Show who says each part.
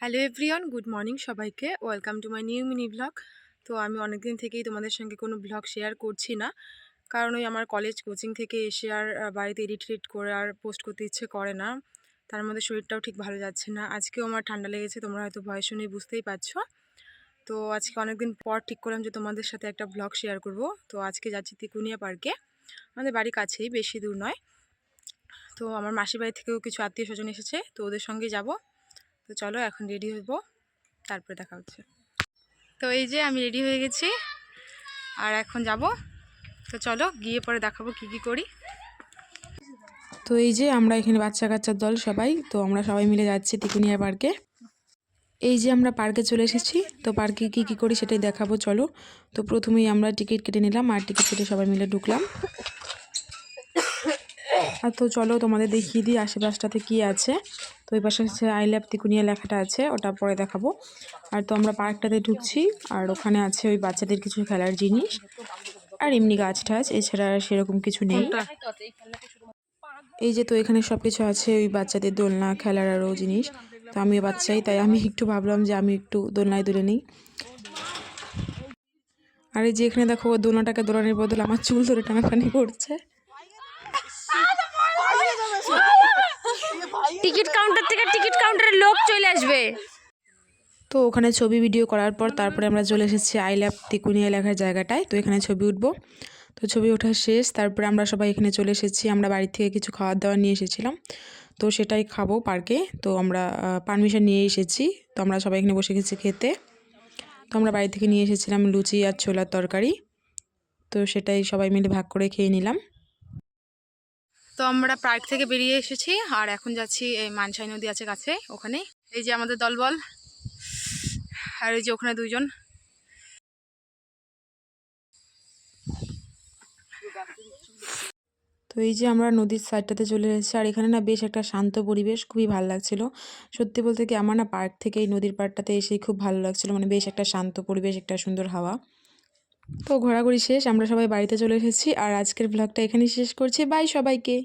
Speaker 1: Hello everyone, good morning সবাইকে। Welcome to my new mini blog. তো আমি অনেক দিন থেকেই তোমাদের সঙ্গে কোনো ব্লগ শেয়ার করছি না, কারণ ওই আমার কলেজ কোচিং থেকে এসে আর বাড়িতে এডিট করে আর পোস্ট করতে ইচ্ছে করে না। তার মধ্যে শরীরটাও ঠিক ভালো যাচ্ছে না। আজকেও আমার ঠান্ডা লেগেছে, তোমরা হয়তো ভয়েস শুনে বুঝতেই পারছো। তো আজকে অনেকদিন পর ঠিক করলাম যে তোমাদের সাথে একটা ব্লগ শেয়ার করব। তো আজকে যাচ্ছি তিকুনিয়া পার্কে, আমাদের বাড়ির কাছেই, বেশি দূর নয়। তো আমার মাসির বাড়ি থেকেও কিছু আত্মীয় স্বজন এসেছে, তো ওদের সঙ্গেই যাব। তো চলো এখন রেডি হইব, তারপরে দেখা হচ্ছে। তো এই যে আমি রেডি হয়ে গেছি আর এখন যাব। তো চলো গিয়ে পরে দেখাবো কি কি করি।
Speaker 2: তো এই যে আমরা এখানে বাচ্চা কাচ্চার দল সবাই, তো আমরা সবাই মিলে যাচ্ছি তিকুনিয়া পার্কে। এই যে আমরা পার্কে চলে এসেছি, তো পার্কে কি কি করি সেটাই দেখাবো চলো। তো প্রথমেই আমরা টিকিট কেটে নিলাম, আর টিকিট কেটে সবাই মিলে ঢুকলাম। আর তো চলো তোমাদের দেখিয়ে দিই আশেপাশটাতে কি আছে। তো এই পাশে হচ্ছে আই লাভ তিকুনিয়া লেখাটা আছে, ওটা পরে দেখাবো। আর তো আমরা পার্কটাতে ঢুকছি, আর ওখানে আছে ওই বাচ্চাদের কিছু খেলার জিনিস আর এমনি গাছ টাছ, এছাড়া সেরকম কিছু নেই। এই যে তো এখানে সব কিছু আছে, ওই বাচ্চাদের দোলনা, খেলার আরও জিনিস। তো আমিও বাচ্চাই, তাই আমি একটু ভাবলাম যে আমি একটু দোলনায় দুলে নিই। আর এই যে এখানে দেখো দোলনাটাকে দোলানোর বদলে আমার চুল ধরে টানাটানি করছে।
Speaker 3: টিকিট কাউন্টার থেকে টিকিট কাউন্টারের লোক চলে আসবে।
Speaker 2: তো ওখানে ছবি ভিডিও করার পর তারপরে আমরা চলে এসেছি আই লাভ তিকুনিয়া লেখার জায়গাটায়। তো এখানে ছবি উঠবো। তো ছবি ওঠা শেষ, তারপরে আমরা সবাই এখানে চলে এসেছি। আমরা বাড়ি থেকে কিছু খাবার দাবার নিয়ে এসেছিলাম, তো সেটাই খাবো পার্কে। তো আমরা পারমিশন নিয়ে এসেছি, তো আমরা সবাই এখানে বসে গেছি খেতে। তো আমরা বাড়ি থেকে নিয়ে এসেছিলাম লুচি আর ছোলার তরকারি, তো সেটাই সবাই মিলে ভাগ করে খেয়ে নিলাম।
Speaker 1: তো আমরা পার্ক থেকে বেরিয়ে এসেছি আর এখন যাচ্ছি এই মানসাই নদী আছে কাছে, ওখানে। এই যে আমাদের দলবল, আর এই যে ওখানে দুইজন।
Speaker 2: তো এই যে আমরা নদীর সাইডটাতে চলে এসেছি, আর এখানে না বেশ একটা শান্ত পরিবেশ, খুবই ভালো লাগছিল। সত্যি বলতে কি আমার না পার্ক থেকে এই নদীর পাড়টাতে এসেই খুব ভালো লাগছিল, মানে বেশ একটা শান্ত পরিবেশ, একটা সুন্দর হাওয়া। তো ঘোরাঘুরি শেষ, আমরা সবাই বাড়িতে চলে এসেছি, আর আজকের ব্লগটা এখানেই শেষ করছি। বাই সবাইকে।